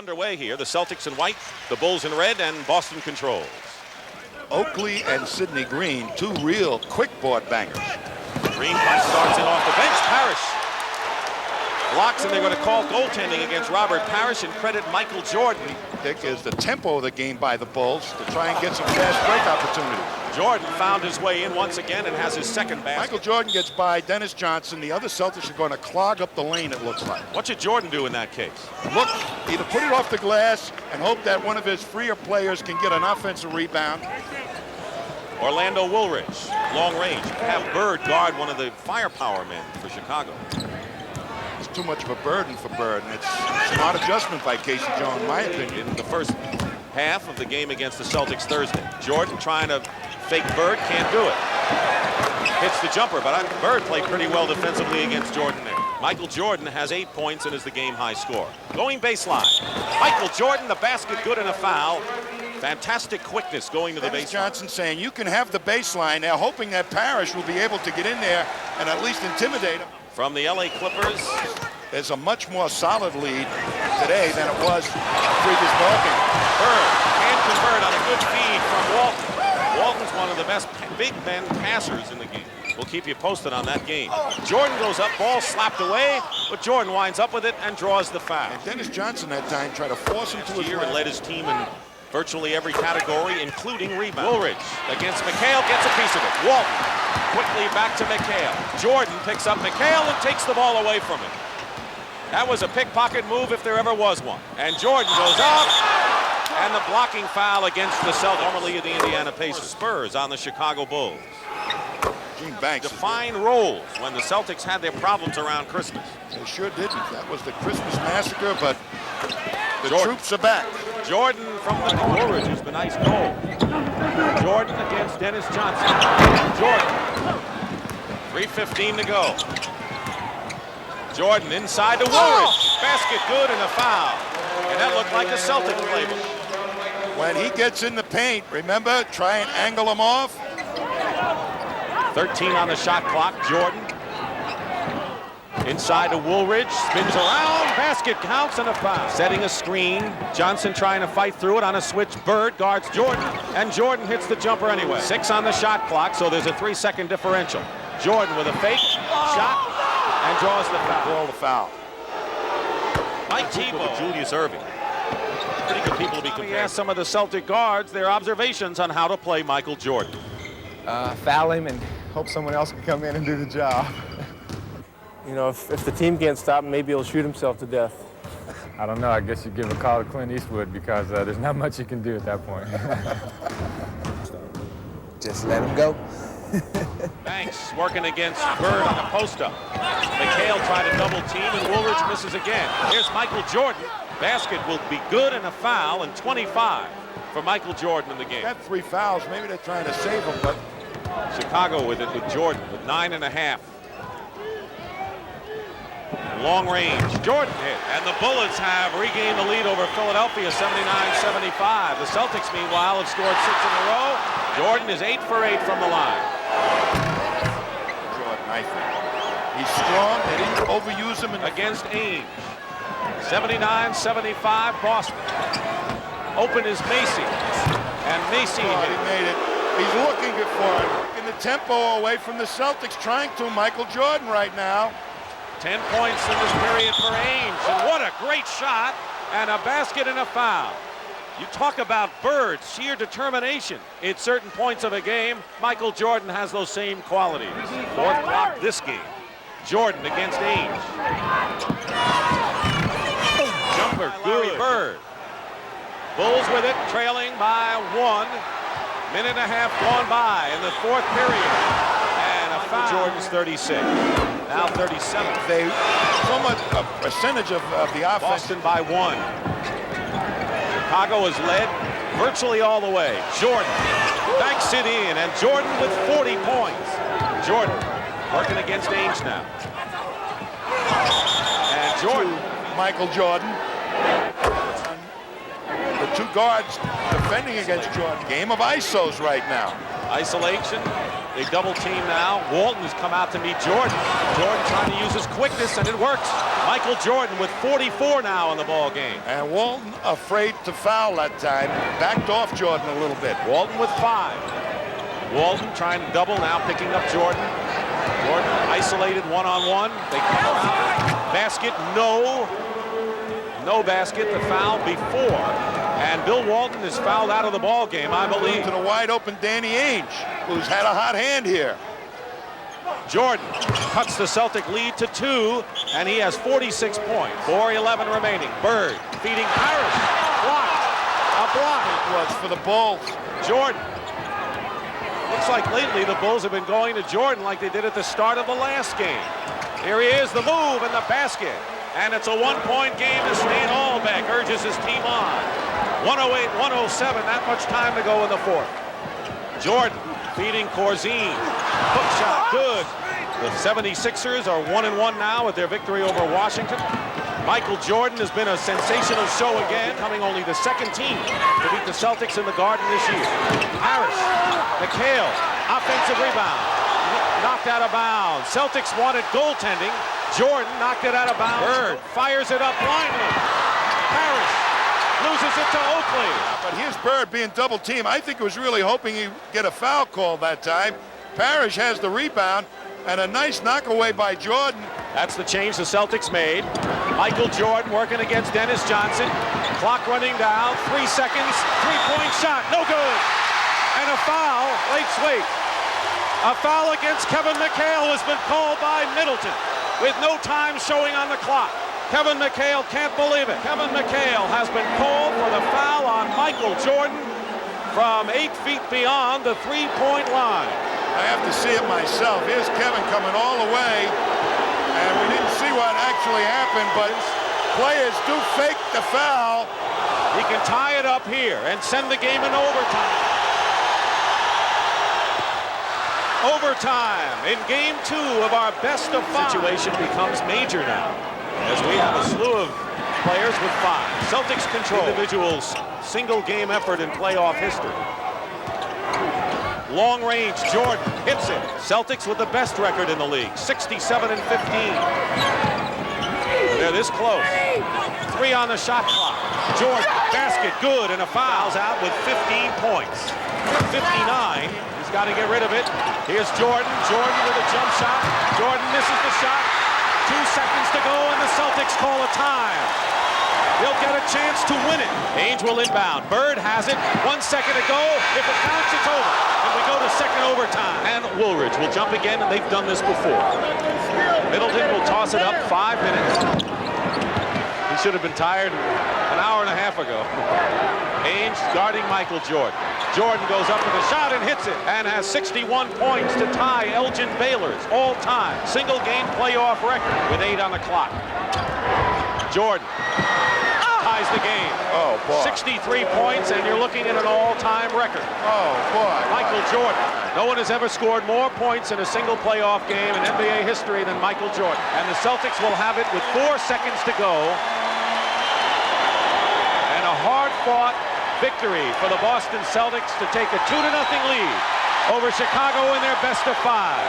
underway here. The Celtics in white, the Bulls in red, and Boston controls. Oakley and Sidney Green, two real quick board bangers. Green punch starts in off the bench. Parrish blocks, and they're going to call goaltending against Robert Parrish and credit Michael Jordan. Pick is the tempo of the game by the Bulls to try and get some fast break opportunities. Jordan found his way in once again and has his second basket. Michael Jordan gets by Dennis Johnson. The other Celtics are going to clog up the lane, it looks like. What should Jordan do in that case? Look, either put it off the glass and hope that one of his freer players can get an offensive rebound. Orlando Woolridge, long range. Have Bird guard one of the firepower men for Chicago. It's too much of a burden for Bird, and it's a smart adjustment by Casey Jones, in my opinion. In the first half of the game against the Celtics Thursday. Jordan trying to fake Bird, can't do it. Hits the jumper, but Bird played pretty well defensively against Jordan there. Michael Jordan has 8 points and is the game-high scorer. Going baseline. Michael Jordan, the basket good and a foul. Fantastic quickness going to the baseline. Johnson saying you can have the baseline now, hoping that Parrish will be able to get in there and at least intimidate him. From the LA Clippers. There's a much more solid lead today than it was in the previous ballgame. Bird can convert on a good feed from Walton. Walton's one of the best big men passers in the game. We'll keep you posted on that game. Jordan goes up, ball slapped away, but Jordan winds up with it and draws the foul. And Dennis Johnson that time tried to force him to his and led his team in virtually every category, including rebound. Woolridge against McHale, gets a piece of it. Walton quickly back to McHale. Jordan picks up McHale and takes the ball away from him. That was a pickpocket move if there ever was one. And Jordan goes up, and the blocking foul against the Celtics, formerly of the Indiana Pacers. Spurs on the Chicago Bulls. Gene Banks defined roles when the Celtics had their problems around Christmas. They sure didn't. That was the Christmas massacre, but the troops are back. Jordan from the Woolridge has been ice cold. Jordan against Dennis Johnson. Jordan. 3:15 to go. Jordan inside to Woolridge. Basket good and a foul. And that looked like a Celtic playbook. When he gets in the paint, remember, try and angle him off. 13 on the shot clock. Jordan inside to Woolridge, spins around, basket counts and a foul. Setting a screen, Johnson trying to fight through it on a switch. Bird guards Jordan, and Jordan hits the jumper anyway. 6 on the shot clock, so there's a 3-second differential. Jordan with a fake shot and draws the foul. Draw the foul. Mike Tebow, Julius Erving. Pretty good people to be compared. We asked some of the Celtic guards their observations on how to play Michael Jordan. Foul him and hope someone else can come in and do the job. You know, if the team can't stop him, maybe he'll shoot himself to death. I don't know. I guess you give a call to Clint Eastwood because there's not much you can do at that point. Just let him go. Banks working against Bird on a post-up. McHale tried to double team, and Woolridge misses again. Here's Michael Jordan. Basket will be good and a foul, and 25 for Michael Jordan in the game. Got 3 fouls. Maybe they're trying to save him, but Chicago with it with Jordan with 9.5. Long range, Jordan hit, and the Bullets have regained the lead over Philadelphia 79-75. The Celtics, meanwhile, have scored 6 in a row. Jordan is 8 for 8 from the line. Jordan, I think. He's strong. They didn't overuse him against Ainge. 79-75 Boston. Open is Macy, and Macy hit. He made it. He's looking for it. In the tempo away from the Celtics, trying to Michael Jordan right now. 10 points in this period for Ainge, and what a great shot, and a basket and a foul. You talk about Bird, sheer determination. At certain points of a game, Michael Jordan has those same qualities. Fourth block this game. Jordan against Ainge. Jumper, good. Bird. Bulls with it, trailing by 1. Minute and a half gone by in the 4th period. And a foul. Jordan's 36. Now 37. They so much a percentage of the offense. Boston by 1. Chicago is led virtually all the way. Jordan banks it in, and Jordan with 40 points. Jordan working against Ainge now. And Jordan. Michael Jordan. The 2 guards defending against Jordan. Game of isos right now. Isolation. They double team now. Walton has come out to meet Jordan. Jordan trying to use his quickness, and it works. Michael Jordan with 44 now in the ball game. And Walton afraid to foul that time. Backed off Jordan a little bit. Walton with 5. Walton trying to double now, picking up Jordan. Jordan isolated one-on-one. They come around. Basket, no. No basket. The foul before. And Bill Walton is fouled out of the ball game, I believe. To the wide open Danny Ainge, who's had a hot hand here. Jordan cuts the Celtic lead to 2, and he has 46 points. 4:11 remaining. Bird feeding Parrish. Blocked. A block. It was for the Bulls. Jordan. Looks like lately the Bulls have been going to Jordan like they did at the start of the last game. Here he is, the move and the basket. And it's a one-point game as Stan Albeck urges his team on. 108-107, that much time to go in the fourth. Jordan feeding Corzine. Hook shot, good. The 76ers are 1-1 now with their victory over Washington. Michael Jordan has been a sensational show again, becoming only the second team to beat the Celtics in the Garden this year. Harris, McHale, offensive rebound. Knocked out of bounds. Celtics wanted goaltending. Jordan knocked it out of bounds. Bird fires it up blindly. Harris loses it to Oakley. But here's Bird being double teamed. I think he was really hoping he'd get a foul call that time. Parrish has the rebound and a nice knockaway by Jordan. That's the change the Celtics made. Michael Jordan working against Dennis Johnson. Clock running down. 3 seconds. Three-point shot. No good. And a foul. Wait. A foul against Kevin McHale has been called by Middleton with no time showing on the clock. Kevin McHale can't believe it. Kevin McHale has been called for the foul on Michael Jordan from 8 feet beyond the three-point line. I have to see it myself. Here's Kevin coming all the way, and we didn't see what actually happened, but players do fake the foul. He can tie it up here and send the game in overtime. Overtime in game 2 of our best of 5. Situation becomes major now as we have a slew of players with 5. Celtics control. Individuals single game effort in playoff history. Long range, Jordan hits it. Celtics with the best record in the league, 67-15. They're this close. 3 on the shot clock. Jordan, basket, good, and a foul's out with 15 points. 59. He's got to get rid of it. Here's Jordan. Jordan with a jump shot. Jordan misses the shot. 2 seconds to go, and the Celtics call a time. He'll get a chance to win it. Ainge will inbound. Bird has it. 1 second to go. If it counts, it's over. And we go to second overtime. And Woolridge will jump again, and they've done this before. Middleton will toss it up. 5 minutes. He should have been tired an hour and a half ago. Ainge guarding Michael Jordan. Jordan goes up with a shot and hits it, and has 61 points to tie Elgin Baylor's all-time single-game playoff record with 8 on the clock. Jordan ties the game. Oh, boy. 63 points, and you're looking at an all-time record. Oh, boy. Michael Jordan. No one has ever scored more points in a single playoff game in NBA history than Michael Jordan. And the Celtics will have it with 4 seconds to go. And a hard-fought victory for the Boston Celtics to take a 2-0 lead over Chicago in their best of 5.